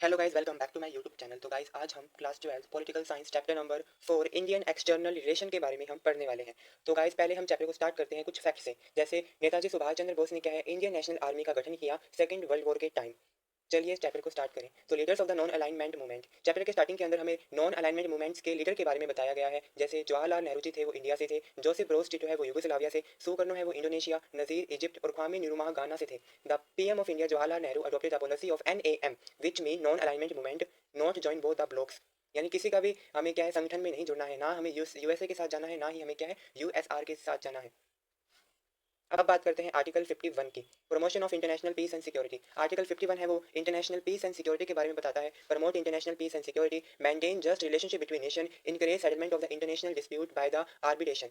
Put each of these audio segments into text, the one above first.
Hello guys, welcome back to my YouTube channel. तो guys, आज हम class 12 political science chapter number 4 Indian external relation के बारे में हम पढ़ने वाले हैं। तो गाइस, पहले हम चैप्टर को स्टार्ट करते हैं कुछ फैक्ट से। जैसे नेताजी सुभाष चंद्र बोस ने क्या है, इंडियन नेशनल आर्मी का गठन किया सेकंड वर्ल्ड वॉर के टाइम। चलिए इस चैप्टर को स्टार्ट करें। तो leaders of the non alignment movement, chapter के स्टार्टिंग के अंदर हमें नॉन अलाइनमेंट मूवमेंट्स के लीडर के बारे में बताया गया है। जैसे जवाहरलाल नेहरू जी थे, वो इंडिया से थे। जोसेफ ब्रोज टिटो है, वो यूगोस्लाविया से। सुकर्नो है, वो इंडोनेशिया। नजीर इजिप्ट और ख्वामे निरुमा गाना से थे। The PM of India Jawaharlal Nehru adopted the policy of NAM which mean non alignment movement, not join both the blocks. यानी किसी का भी हमें क्या है, संगठन में नहीं जुड़ना है, ना हमें यूएसए के साथ जाना है, ना ही हमें क्या है यूएसआर के साथ जाना है। अब बात करते हैं आर्टिकल 51 की, promotion of international peace and security. Article 51 है, वो इंटरनेशनल पीस एंड सिक्योरिटी के बारे में बताता है। Promote international peace and security, maintain just relationship between nation, encourage settlement of the international dispute by the arbitration.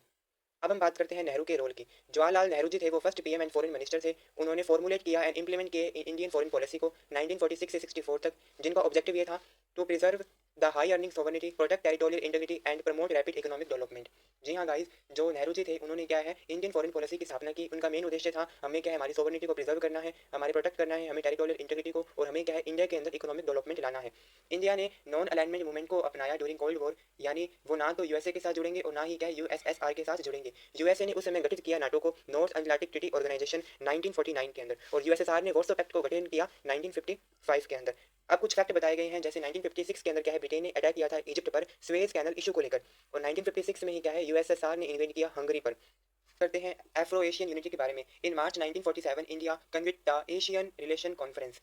अब हम बात करते हैं नेहरू के रोल की। जवाहरलाल नेहरू जी थे, वो first PM and foreign minister थे। उन्होंने फॉर्मुलेट किया एंड इंप्लीमेंट किए इंडियन फॉरेन पॉलिसी को 1946 से 64 तक, जिनका ऑब्जेक्टिव ये था टू प्रिजर्व द हाई earned sovereignty, protect territorial integrity and promote rapid economic development. जी हाँ गाइस, जो नेहरू जी थे, उन्होंने क्या है इंडियन फॉरेन पॉलिसी की स्थापना की। उनका मेन उद्देश्य था हमें क्या है हमारी सोवर्निटी को प्रिजर्व करना है, हमारे प्रोटेक्ट करना है, हमें टेरिटोरियल इंटीग्रिटी को, और हमें क्या है इंडिया के अंदर इकोनॉमिक डेवलपमेंट लाना है। इंडिया ने नॉन अलाइनमेंट मूवमेंट को अपनाया ड्यूरिंग कोल्ड वॉर, यानी वो ना तो यूएसए के साथ जुड़ेंगे और ना ही क्या यूएसएसआर के साथ जुड़ेंगे। यूएसए ने उस समय गठित किया नाटो को, नॉर्थ अटलांटिक ट्रीटी ऑर्गेनाइजेशन 1949 के अंदर, और यूएसएसआर ने वॉर्सो पैक्ट को गठन किया 1955 के अंदर। अब कुछ फैक्ट बताए गए हैं। जैसे 1956 के अंदर क्या है, ब्रिटेन ने अटैक किया था इजिप्ट पर स्वेज कैनल इशू को लेकर, और 1956 में ही क्या है यूएसएसआर ने इन्वेट किया हंगरी पर। करते हैं एफ्रो एशियन यूनिटी के बारे में। In March 1947 India convened the Asian relation conference.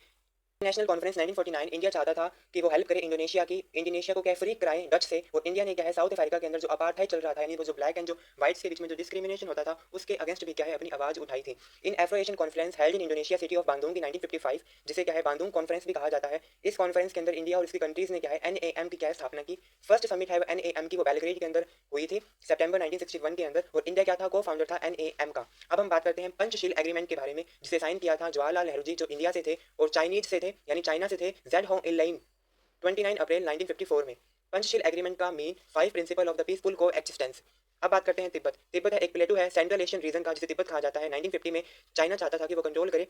National conference 1949, India चाहता था कि वो हेल्प करे इंडोनेशिया की, इंडोनेशिया को क्या फ्री कराए डच से, और इंडिया ने क्या है साउथ अफ्रीका के अंदर जो अपार्थाइड चल रहा था, यानी वो जो ब्लैक एंड जो व्हाइट्स के बीच में जो डिस्क्रिमिनेशन होता था, उसके अगेंस्ट भी क्या है अपनी आवाज उठाई थी। In Afro Asian conference held in Indonesia city of Bandung की 1955, जिसे क्या है बांदुंग कॉन्फ्रेंस भी कहा जाता है। इस कॉन्फ्रेंस के अंदर इंडिया और इसकी कंट्रीज ने क्या है एनएएम की क्या है स्थापना की। फर्स्ट समिट है वो एनएएम की, वो बेलग्रेड के अंदर हुई थी सितंबर 1961 के अंदर, और इंडिया क्या था को फाउंडर था एनएएम का। अब हम बात करते हैं पंचशील एग्रीमेंट के बारे में, जिसे साइन किया था जवाहरलाल नेहरू जी, जो इंडिया से थे और चाइनीज से थे, यानी चाइना से थे, जेड होंग इनलाइन 29 अप्रैल 1954 में। पंचशील एग्रीमेंट का mean 5 principle of the peaceful को एक्सिस्टेंस। अब बात करते हैं तिब्बत। तिब्बत है एक प्लेटू है सेंट्रल एशियन रीजन का, जिसे तिब्बत कहा जाता है। 1950 में चाइना चाहता था कि वो कंट्रोल करे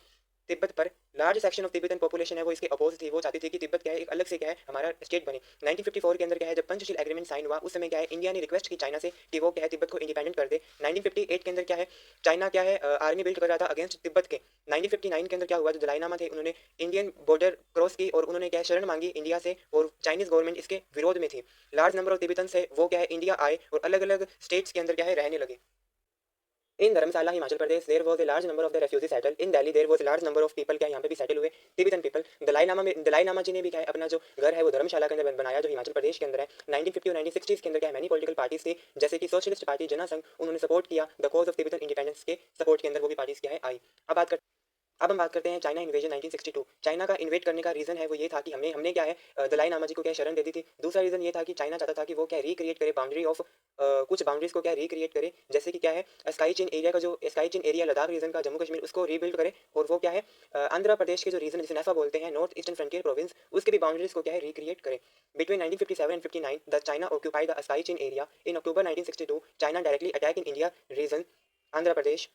तिब्बत पर। Large section of Tibetan population है वो इसके अपोज थी, वो चाहती थी कि तिब्बत क्या है एक अलग से क्या है हमारा स्टेट बने। 1954 के अंदर क्या है जब पंचशील एग्रीमेंट साइन हुआ, उस समय क्या है इंडिया ने रिक्वेस्ट की चाइना से कि वो क्या है तिब्बत को इंडिपेंडेंट कर दे। 1958 के अंदर क्या है चाइना क्या है आर्मी बिल्ड कर रहा था अगेंस्ट तिब्बत के। 1959 के अंदर क्या हुआ, जो दलाईलामा थे उन्होंने इंडियन बॉर्डर क्रॉस की, और उन्होंने क्या है शरण मांगी इंडिया से, और चाइनीज गवर्नमेंट इसके विरोध में थी। लार्ज नंबर ऑफ तिब्बतन है वो क्या है इंडिया आए और अलग अलग स्टेट्स के अंदर क्या है रहने लगे। In Dharamshala Himachal Pradesh there was a large number of the refugee settle. In Delhi there was large number of people क्या यहाँ पे भी सेटल हुए तिब्बतन पीपल। दलाई लामा जी ने भी क्या है अपना जो घर है वो धर्मशाला के अंदर बनाया, जो हिमाचल प्रदेश के अंदर है। 1950 और 1960 के अंदर क्या है मैनी पॉलिटिकल पार्टीज थी, जैसे कि सोशलिस्ट पार्टी जनसंघ, उन्होंने सपोर्ट किया the cause of Tibetan independence के सपोर्ट के अंदर वो भी पार्टीज क्या है आई। अब हम बात करते हैं चाइना इन्वेजन 1962। चाइना का इन्वेट करने का रीजन है वो ये था कि हमने हमने क्या है दलाई लामा जी को क्या शरण दे दी थी। दूसरा रीजन ये था कि चाइना चाहता था कि वो क्या रिक्रिएट करे बाउंड्री ऑफ कुछ बाउंड्रीज को क्या रिक्रिएट करे, जैसे कि क्या है स्काई चीन एरिया का, जो sky Chin area Ladakh reason का, जम्मू कश्मीर, उसको रीबिल्ड करे, और वो क्या है आंध्र प्रदेश के जो रीजन जिसे नेफा बोलते हैं, नॉर्थ ईस्टर्न फ्रंटियर प्रोविंस, उसके भी बाउंड्रीज को क्या है रिक्रिएट करे। Between 1957 and 59 the China occupied the स्काई Chin area. In October 1962 China directly attack in India region Andhra Pradesh.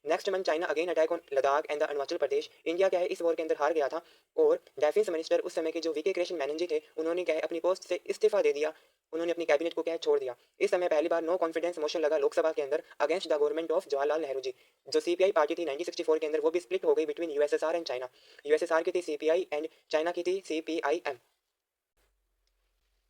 Next month China again attack on Ladakh and the Arunachal Pradesh. India क्या है इस वॉर के अंदर हार गया था, और डिफेंस मिनिस्टर उस समय के जो वीके कृष्ण मेनन जी थे, उन्होंने क्या है अपनी पोस्ट से इस्तीफा दे दिया, उन्होंने अपनी कैबिनेट को क्या है छोड़ दिया। इस समय पहली बार नो कॉन्फिडेंस मोशन लगा लोकसभा के अंदर against the government of Jawaharlal Nehru ji. जो सीपीआई पार्टी थी 1964 के अंदर, वो भी स्प्लिट हो गई between USSR and China. USSR की थी सीपीआई एंड चाइना की थी सीपीआईएम।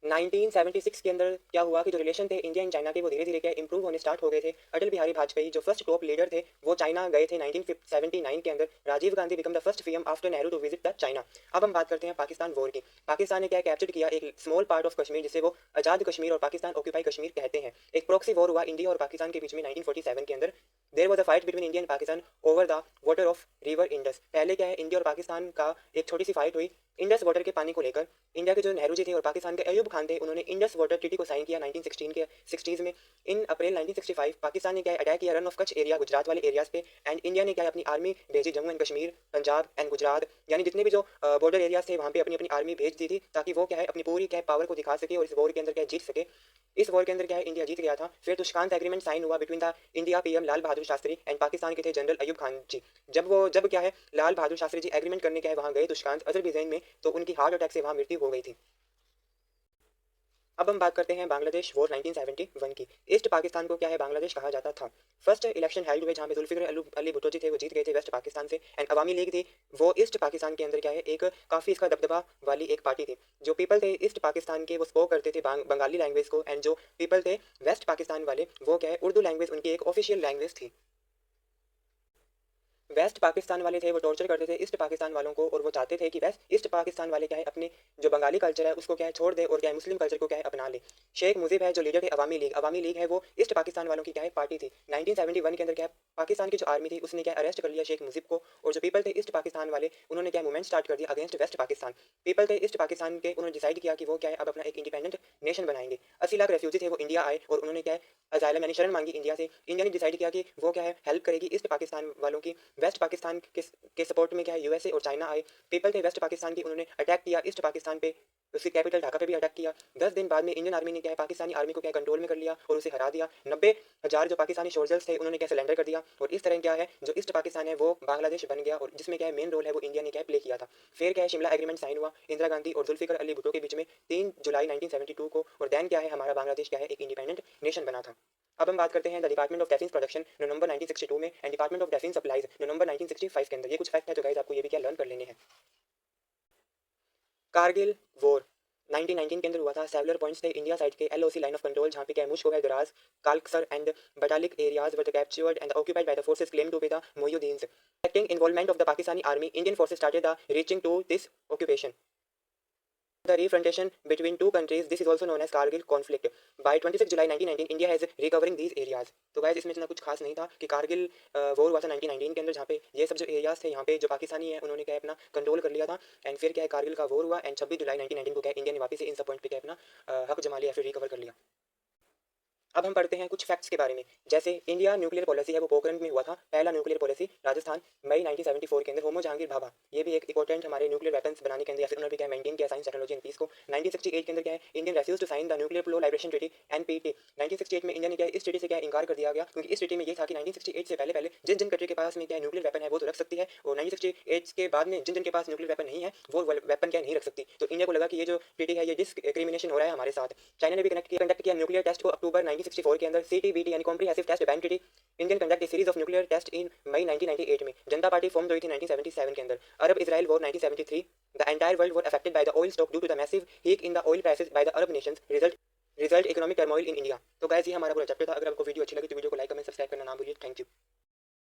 1976 के अंदर क्या हुआ कि जो रिलेशन थे इंडिया एंड चाइना के, वो धीरे धीरे क्या इंप्रूव होने स्टार्ट हो गए थे। अटल बिहारी वाजपेयी जो फर्स्ट टॉप लीडर थे, वो चाइना गए थे 1979 के अंदर। Rajiv Gandhi become the first PM after Nehru to visit the China. अब हम बात करते हैं पाकिस्तान वॉर की। पाकिस्तान ने क्या कैप्चर किया एक स्मॉल पार्ट ऑफ कश्मीर, जिसे वो आजाद कश्मीर और पाकिस्तान ऑक्यूपाई कश्मीर कहते हैं। एक प्रॉक्सी वॉर हुआ इंडिया और पाकिस्तान के बीच में 1947 के अंदर। There was a fight between India and Pakistan over the water of river Indus. पहले क्या है इंडिया और पाकिस्तान का एक छोटी सी फाइट हुई इंडस वाटर के पानी को लेकर। इंडिया के जो नेहरू जी थे और पाकिस्तान के अयूब खान थे, उन्होंने इंडस वाटर ट्रीटी को साइन किया 1916 के 60s में। इन अप्रैल 1965 पाकिस्तान ने क्या अटैक किया run of Kutch area, Gujarat वाले एरियाज पे, एंड इंडिया ने क्या अपनी आर्मी भेजी जम्मू एंड कश्मीर, पंजाब एंड गुजरात, यानी जितने भी जो बॉर्डर एरियाज थे वहाँ पे अपनी अपनी आर्मी भेज दी थी, ताकि वो क्या है अपनी पूरी क्या पावर को दिखा सके और इस वॉर के अंदर क्या जीत सके। इस वॉर के अंदर क्या है इंडिया जीत गया था। फिर तुशकांत एग्रीमेंट साइन हुआ between the India PM Lal Bahadur Shastri and Pakistan के थे जनरल अयूब खान जी। जब क्या है लाल बहादुर शास्त्री जी एग्रीमेंट करने क्या है वहाँ गए तुशकांत अजरबैजान में, तो उनकी हार्ट अटैक से वहाँ मृत्यु हो गई थी। अब हम बात करते हैं बांग्लादेश वॉर 1971 की। ईस्ट पाकिस्तान को क्या है बांग्लादेश कहा जाता था। फर्स्ट इलेक्शन हेल्ड हुए जहाँ पे जुल्फिकर अली भुट्टो जी थे वो जीत गए थे वेस्ट पाकिस्तान से। एंड अवामी लीग थी वो ईस्ट पाकिस्तान के अंदर क्या है एक काफ़ी इसका दबदबा वाली एक पार्टी थी। जो पीपल थे ईस्ट पाकिस्तान के वो स्पोक करते थे बंगाली लैंग्वेज को, एंड जो पीपल थे वेस्ट पाकिस्तान वाले वो क्या है उर्दू लैंग्वेज उनकी एक ऑफिशियल लैंग्वेज थी। वेस्ट पाकिस्तान वाले थे वो टॉर्चर करते थे ईस्ट पाकिस्तान वालों को, और वो चाहते थे कि वेस्ट ईस्ट पाकिस्तान वाले क्या है अपने जो बंगाली कल्चर है उसको क्या है छोड़ दे और क्या है मुस्लिम कल्चर को क्या है अपना ले। शेख मुजीब है जो लीडर थे अवामी लीग है वो ईस्ट पाकिस्तान वालों की क्या है पार्टी थी। 1971 के अंदर क्या है पाकिस्तान की जो आर्मी थी उसने क्या अरेस्ट कर लिया शेख मुजीब को, और जो पीपल थे ईस्ट पाकिस्तान वाले उन्होंने क्या मूवमेंट स्टार्ट कर दिया अगेंस्ट वेस्ट पाकिस्तान। पीपल थे ईस्ट पाकिस्तान के उन्होंने डिसाइड किया कि वो क्या है अब अपना एक इंडिपेंडेंट नेशन बनाएंगे। 80 लाख रेफ्यूजी थे वो इंडिया आए और उन्होंने क्या है अजाइलम यानी शरण मांगी इंडिया से। इंडिया ने डिसाइड किया कि वो क्या है हेल्प करेगी ईस्ट पाकिस्तान वालों की। वेस्ट पाकिस्तान के सपोर्ट में क्या है यूएसए और चाइना आए। पीपल थे वेस्ट पाकिस्तान की उन्होंने अटैक किया ईस्ट पाकिस्तान पे, उसकी कैपिटल ढाका पे भी अटैक किया। 10 दिन बाद में इंडियन आर्मी ने क्या है पाकिस्तानी आर्मी को क्या कंट्रोल में कर लिया और उसे हरा दिया। 90,000 जो पाकिस्तानी सोल्जर्स थे उन्होंने क्या सरेंडर कर दिया, और इस तरह क्या है जो ईस्ट पाकिस्तान है वो बांग्लादेश बन गया, और जिसमें क्या है मेन रोल है वो इंडिया ने क्या प्ले किया था। फिर क्या है शिमला एग्रीमेंट साइन हुआ इंदिरा गांधी और जुल्फिकर अली भुट्टो के बीच में 3 जुलाई 1972 को, और देन क्या है हमारा बांग्लादेश क्या है एक इंडिपेंडेंट नेशन बना था। अब हम बात करते हैं the department of defence production November 1962 में and department of defence supplies November 1965 के अंदर। ये कुछ फैक्ट है तो गाइस आपको ये भी क्या लर्न कर लेने हैं। कारगिल वॉर 1919 के अंदर हुआ था। सेवलर पॉइंट्स थे इंडिया साइड के एलओसी लाइन ऑफ कंट्रोल जहाँ पे क्या Mushkoh Dras Kaksar and Batalik areas were captured and occupied by the forces claim to be the mujahideens. Acting involvement of the Pakistani army Indian forces started the reaching to this occupation the refrontation between two countries. This is also known as Kargil conflict. By 26 July 1919 India has recovering these areas. तो guys इसमें इतना कुछ खास नहीं था कि Kargil war हुआ था 1919 के अंदर जहाँ पे ये सब जो एरियाज थे यहाँ पे जो पाकिस्तानी है उन्होंने क्या है अपना कंट्रोल कर लिया था। एंड फिर क्या है कारगिल का वॉर हुआ एंड 26 जुलाई 1919 को क्या है इंडिया ने वापस से इन सब पॉइंट पे क्या है अपना हक जमा लिया फिर रिकवर कर लिया। अब हम पढ़ते हैं कुछ फैक्ट्स के बारे में। जैसे इंडिया न्यूक्लियर पॉलिसी है वो पोखरण में हुआ था पहला न्यूक्लियर पॉलिसी राजस्थान मई 1974 के अंदर। होमो जहांगीर भाभा ये भी एक इंपॉर्टेंट हमारे न्यूक्लियर वेपन्स बनाने के अंदर या फिर उन्होंने भी क्या मेंटेन किया साइंस टेक्नोलॉजी एंड पीस को। 1968 के अंदर क्या है Indian refuse to sign the nuclear proliferation treaty NPT. 1968 में इंडिया ने क्या इस ट्रीटी से क्या इनकार कर दिया गया, क्योंकि इस ट्रीटी में ये था कि 1968 से पहले पहले जिन जिन कंट्री के पास में क्या न्यूक्लियर वेपन है वो तो रख सकती है, और 1968 के बाद में जिन जिन के पास न्यूक्लियर वेपन नहीं है वो वेपन क्या नहीं रख सकती। तो इंडिया को लगा कि ये जो ट्रीटी है ये डिस्क्रिमिनेशन हो रहा है हमारे साथ। चाइना ने भी कंडक्ट किया न्यूक्लियर टेस्ट को अक्टूबर 1964 के अंदर सीटीबीटी यानी comprehensive test ban treaty. Indian conduct a series of nuclear test in May 1998 में। जनता पार्टी फॉर्म हुई थी 1977 के अंदर। Arab Israel war 1973। The entire world were affected by the oil stock due to the massive hike in the oil prices by the Arab nations. Result economic turmoil in India. तो guys ये हमारा पूरा chapter था। अगर आपको video अच्छी लगी तो वीडियो को लाइक कमेंट सब्सक्राइब करना ना भूलिए। Thank you.